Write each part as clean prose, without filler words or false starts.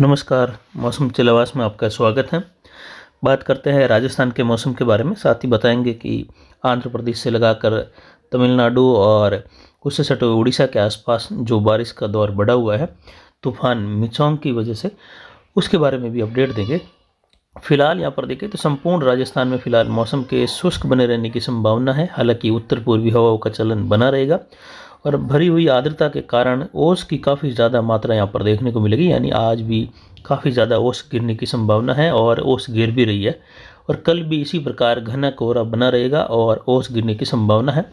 नमस्कार, मौसम चलवास में आपका स्वागत है। बात करते हैं राजस्थान के मौसम के बारे में, साथ ही बताएंगे कि आंध्र प्रदेश से लगाकर तमिलनाडु और उससे सटे उड़ीसा के आसपास जो बारिश का दौर बढ़ा हुआ है तूफान मिचोंग की वजह से, उसके बारे में भी अपडेट देंगे। फिलहाल यहाँ पर देखें तो संपूर्ण राजस्थान में फिलहाल मौसम के शुष्क बने रहने की संभावना है। हालांकि उत्तर पूर्वी हवाओं का चलन बना रहेगा और भरी हुई आर्द्रता के कारण ओस की काफ़ी ज़्यादा मात्रा यहाँ पर देखने को मिलेगी। यानी आज भी काफ़ी ज़्यादा ओस गिरने की संभावना है और ओस गिर भी रही है, और कल भी इसी प्रकार घना कोहरा बना रहेगा और ओस गिरने की संभावना है।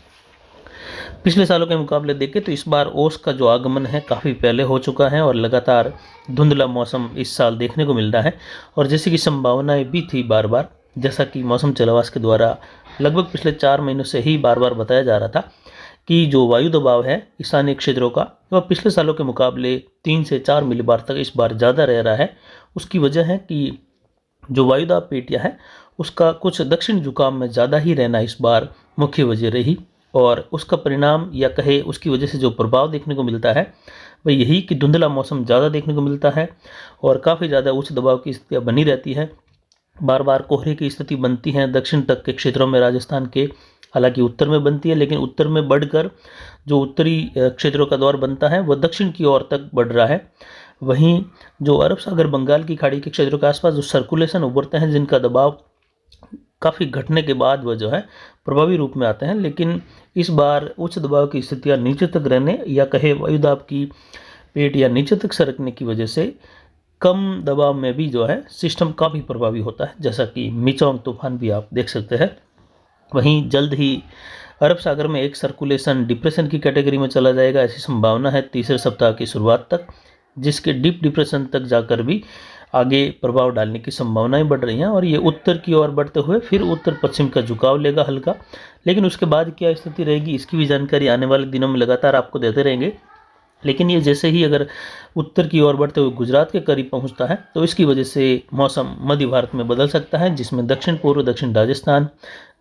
पिछले सालों के मुकाबले देखें तो इस बार ओस का जो आगमन है काफ़ी पहले हो चुका है और लगातार धुंधला मौसम इस साल देखने को मिल रहा है। और जैसे कि संभावनाएं भी थी बार बार, जैसा कि मौसम चलवास के द्वारा लगभग पिछले 4 महीनों से ही बार बार बताया जा रहा था कि जो वायु दबाव है ईशान्य क्षेत्रों का, वह पिछले सालों के मुकाबले 3 से 4 मिलीबार तक इस बार ज़्यादा रह रहा है। उसकी वजह है कि जो वायुदाब पेटियाँ है उसका कुछ दक्षिण झुकाव में ज़्यादा ही रहना इस बार मुख्य वजह रही, और उसका परिणाम या कहे उसकी वजह से जो प्रभाव देखने को मिलता है वह यही कि धुंधला मौसम ज़्यादा देखने को मिलता है और काफ़ी ज़्यादा उच्च दबाव की स्थितियाँ बनी रहती है। बार बार कोहरे की स्थिति बनती है दक्षिण तक के क्षेत्रों में राजस्थान के। हालांकि उत्तर में बनती है, लेकिन उत्तर में बढ़कर जो उत्तरी क्षेत्रों का दौर बनता है वह दक्षिण की ओर तक बढ़ रहा है। वहीं जो अरब सागर बंगाल की खाड़ी के क्षेत्रों के आसपास जो सर्कुलेशन उभरते हैं, जिनका दबाव काफ़ी घटने के बाद वह जो है प्रभावी रूप में आते हैं, लेकिन इस बार उच्च दबाव की स्थितियाँ नीचे तक रहने या कहे वायुदाब की पेट या नीचे तक सरकने की वजह से कम दबाव में भी जो है सिस्टम काफ़ी प्रभावी होता है, जैसा कि मिचोंग तूफान भी आप देख सकते हैं। वहीं जल्द ही अरब सागर में एक सर्कुलेशन डिप्रेशन की कैटेगरी में चला जाएगा, ऐसी संभावना है तीसरे सप्ताह की शुरुआत तक, जिसके डीप डिप्रेशन तक जाकर भी आगे प्रभाव डालने की संभावनाएं बढ़ रही हैं। और ये उत्तर की ओर बढ़ते हुए फिर उत्तर पश्चिम का झुकाव लेगा हल्का, लेकिन उसके बाद क्या स्थिति रहेगी इसकी भी जानकारी आने वाले दिनों में लगातार आपको देते रहेंगे। लेकिन ये जैसे ही अगर उत्तर की ओर बढ़ते हुए गुजरात के करीब पहुंचता है तो इसकी वजह से मौसम मध्य भारत में बदल सकता है, जिसमें दक्षिण पूर्व दक्षिण राजस्थान,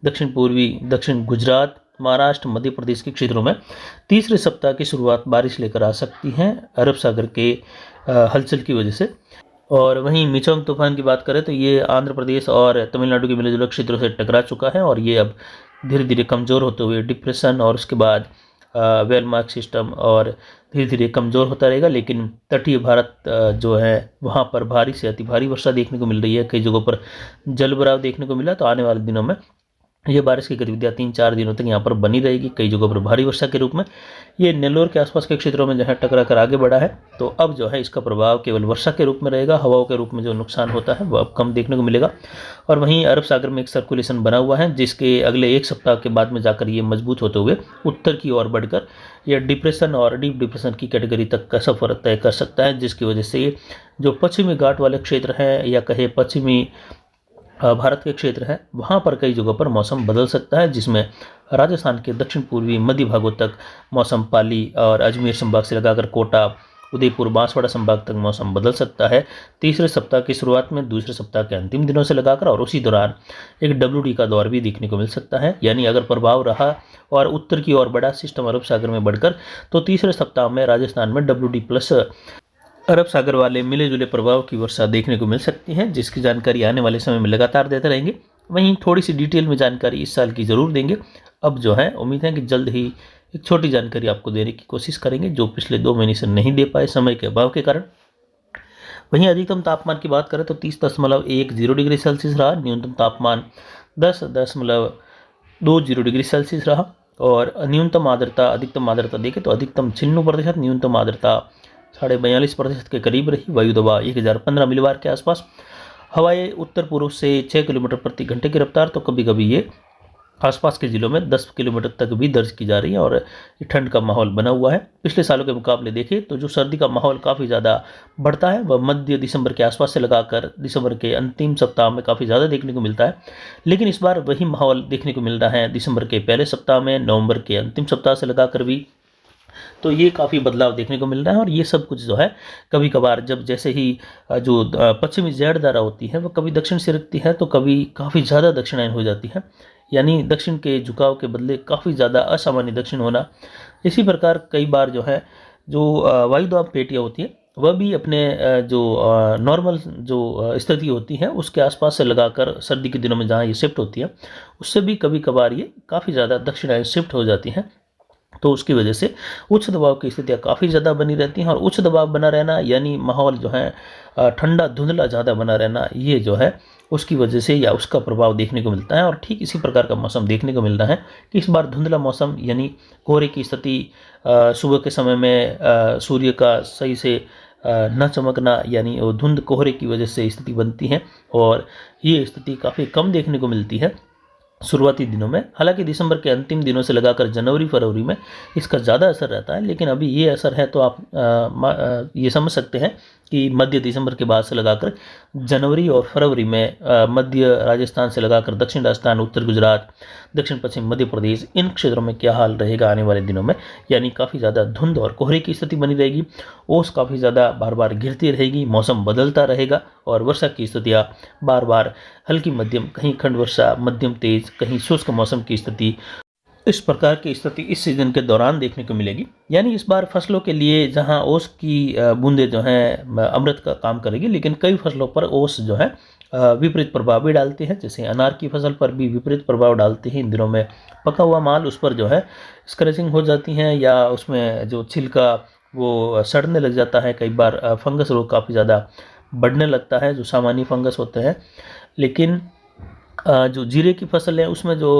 दक्षिण पूर्वी दक्षिण गुजरात, महाराष्ट्र, मध्य प्रदेश के क्षेत्रों में तीसरे सप्ताह की शुरुआत बारिश लेकर आ सकती हैं अरब सागर के हलचल की वजह से। और वहीं मिचोंग तूफान की बात करें तो ये आंध्र प्रदेश और तमिलनाडु के मिले जुले क्षेत्रों से टकरा चुका है और ये अब धीरे धीरे कमज़ोर होते हुए डिप्रेशन और उसके बाद वेलमार्क सिस्टम और धीरे धीरे कमज़ोर होता रहेगा। लेकिन तटीय भारत जो है वहाँ पर भारी से अति भारी वर्षा देखने को मिल रही है, कई जगहों पर जलभराव देखने को मिला। तो आने वाले दिनों में ये बारिश की गतिविधियाँ 3-4 दिनों तक यहाँ पर बनी रहेगी, कई जगहों पर भारी वर्षा के रूप में। ये नेल्लोर के आसपास के क्षेत्रों में जो है टकरा कर आगे बढ़ा है, तो अब जो है इसका प्रभाव केवल वर्षा के रूप में रहेगा, हवाओं के रूप में जो नुकसान होता है वो अब कम देखने को मिलेगा। और वहीं अरब सागर में एक सर्कुलेशन बना हुआ है, जिसके अगले एक सप्ताह के बाद में जाकर ये मजबूत होते हुए उत्तर की ओर बढ़कर यह डिप्रेशन और डीप डिप्रेशन की कैटेगरी तक का सफर तय कर सकता है, जिसकी वजह से जो पश्चिमी घाट वाले क्षेत्र हैं या कहे पश्चिमी भारत के क्षेत्र है वहाँ पर कई जगहों पर मौसम बदल सकता है, जिसमें राजस्थान के दक्षिण पूर्वी मध्य भागों तक मौसम पाली और अजमेर संभाग से लगाकर कोटा, उदयपुर, बांसवाड़ा संभाग तक मौसम बदल सकता है तीसरे सप्ताह की शुरुआत में, दूसरे सप्ताह के अंतिम दिनों से लगाकर। और उसी दौरान एक WD का दौर भी देखने को मिल सकता है। यानी अगर प्रभाव रहा और उत्तर की ओर बढ़ा सिस्टम अरब सागर में बढ़कर, तो तीसरे सप्ताह में राजस्थान में WD प्लस अरब सागर वाले मिले जुले प्रभाव की वर्षा देखने को मिल सकती है, जिसकी जानकारी आने वाले समय में लगातार देते रहेंगे। वहीं थोड़ी सी डिटेल में जानकारी इस साल की ज़रूर देंगे। अब जो है उम्मीद है कि जल्द ही एक छोटी जानकारी आपको देने की कोशिश करेंगे, जो पिछले 2 महीने से नहीं दे पाए समय के अभाव के कारण। वहीं अधिकतम तापमान की बात करें तो 30.10 डिग्री सेल्सियस रहा, न्यूनतम तापमान 10.20 डिग्री सेल्सियस रहा। और न्यूनतम आर्द्रता अधिकतम आर्द्रता देखें तो अधिकतम 96%, न्यूनतम आर्द्रता 42.5% के करीब रही। वायु दबाव 1015 मिलीबार के आसपास। हवाएं उत्तर पूर्व से 6 किलोमीटर प्रति घंटे की रफ्तार, तो कभी कभी ये आसपास के ज़िलों में 10 किलोमीटर तक भी दर्ज की जा रही है और ठंड का माहौल बना हुआ है। पिछले सालों के मुकाबले देखें तो जो सर्दी का माहौल काफ़ी ज़्यादा बढ़ता है वह मध्य दिसंबर के आसपास से लगाकर दिसंबर के अंतिम सप्ताह में काफ़ी ज़्यादा देखने को मिलता है। लेकिन इस बार वही माहौल देखने को मिल रहा है दिसंबर के पहले सप्ताह में, नवंबर के अंतिम सप्ताह से लगाकर भी। तो ये काफ़ी बदलाव देखने को मिल रहा है। और ये सब कुछ जो है कभी कभार जब जैसे ही जो पश्चिमी जेड धारा होती है वो कभी दक्षिण से रखती है तो कभी काफ़ी ज़्यादा दक्षिणायन हो जाती है, यानी दक्षिण के झुकाव के बदले काफ़ी ज़्यादा असामान्य दक्षिण होना। इसी प्रकार कई बार जो है जो वायुदाब पेटियाँ होती है वह भी अपने जो नॉर्मल जो स्थिति होती है उसके आसपास से लगाकर सर्दी के दिनों में जहाँ ये शिफ्ट होती है उससे भी कभी कभार ये काफ़ी ज़्यादा दक्षिणायन शिफ्ट हो जाती हैं। तो उसकी वजह से उच्च दबाव की स्थितियाँ काफ़ी ज़्यादा बनी रहती हैं, और उच्च दबाव बना रहना यानी माहौल जो है ठंडा धुंधला ज़्यादा बना रहना, ये जो है उसकी वजह से या उसका प्रभाव देखने को मिलता है। और ठीक इसी प्रकार का मौसम देखने को मिल रहा है कि इस बार धुंधला मौसम यानी कोहरे की स्थिति, सुबह के समय में सूर्य का सही से न चमकना, यानी वो धुंध कोहरे की वजह से स्थिति बनती है, और ये स्थिति काफ़ी कम देखने को मिलती है शुरुआती दिनों में। हालांकि दिसंबर के अंतिम दिनों से लगाकर जनवरी फरवरी में इसका ज़्यादा असर रहता है, लेकिन अभी ये असर है तो आप ये समझ सकते हैं कि मध्य दिसंबर के बाद से लगाकर जनवरी और फरवरी में मध्य राजस्थान से लगाकर दक्षिण राजस्थान, उत्तर गुजरात, दक्षिण पश्चिम मध्य प्रदेश, इन क्षेत्रों में क्या हाल रहेगा आने वाले दिनों में। यानी काफ़ी ज़्यादा धुंध और कोहरे की स्थिति बनी रहेगी, ओस काफ़ी ज़्यादा बार बार गिरती रहेगी, मौसम बदलता रहेगा, और वर्षा की स्थितियाँ बार बार हल्की मध्यम, कहीं खंड वर्षा, मध्यम तेज, कहीं शुष्क मौसम की स्थिति, इस प्रकार की स्थिति इस सीजन के दौरान देखने को मिलेगी। यानी इस बार फसलों के लिए जहां ओस की बूंदें जो हैं अमृत का काम करेगी, लेकिन कई फसलों पर ओस जो है विपरीत प्रभाव भी डालती है। जैसे अनार की फसल पर भी विपरीत प्रभाव डालती है। इन दिनों में पका हुआ माल उस पर जो है स्क्रैचिंग हो जाती हैं, या उसमें जो छिलका वो सड़ने लग जाता है। कई बार फंगस रोग काफ़ी ज़्यादा बढ़ने लगता है, जो सामान्य फंगस होते हैं। लेकिन जो जीरे की फसल है उसमें जो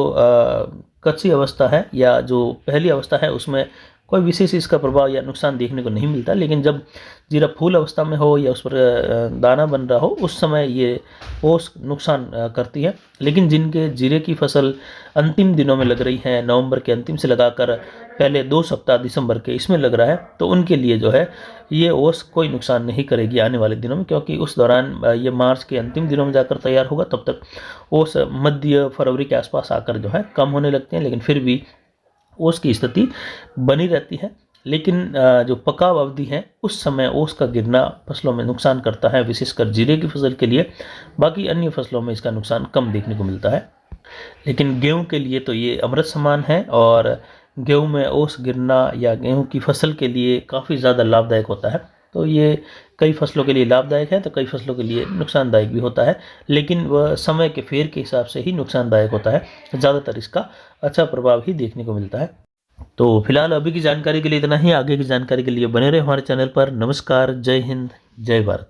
कच्ची अवस्था है या जो पहली अवस्था है उसमें कोई विशेष इसका प्रभाव या नुकसान देखने को नहीं मिलता, लेकिन जब जीरा फूल अवस्था में हो या उस पर दाना बन रहा हो उस समय ये ओस नुकसान करती है। लेकिन जिनके जीरे की फसल अंतिम दिनों में लग रही है, नवंबर के अंतिम से लगाकर पहले 2 सप्ताह दिसंबर के इसमें लग रहा है, तो उनके लिए जो है ये ओस कोई नुकसान नहीं करेगी आने वाले दिनों में, क्योंकि उस दौरान ये मार्च के अंतिम दिनों में जाकर तैयार होगा। तब तक ओस मध्य फरवरी के आसपास आकर जो है कम होने लगते हैं, लेकिन फिर भी ओस की स्थिति बनी रहती है। लेकिन जो पकाव अवधि है उस समय ओस का गिरना फसलों में नुकसान करता है, विशेषकर जीरे की फसल के लिए। बाकी अन्य फसलों में इसका नुकसान कम देखने को मिलता है। लेकिन गेहूं के लिए तो ये अमृत समान है, और गेहूं में ओस गिरना या गेहूं की फसल के लिए काफ़ी ज़्यादा लाभदायक होता है। तो ये कई फसलों के लिए लाभदायक है तो कई फसलों के लिए नुकसानदायक भी होता है, लेकिन वह समय के फेर के हिसाब से ही नुकसानदायक होता है। ज़्यादातर इसका अच्छा प्रभाव ही देखने को मिलता है। तो फिलहाल अभी की जानकारी के लिए इतना ही। आगे की जानकारी के लिए बने रहे हमारे चैनल पर। नमस्कार, जय हिंद, जय भारत।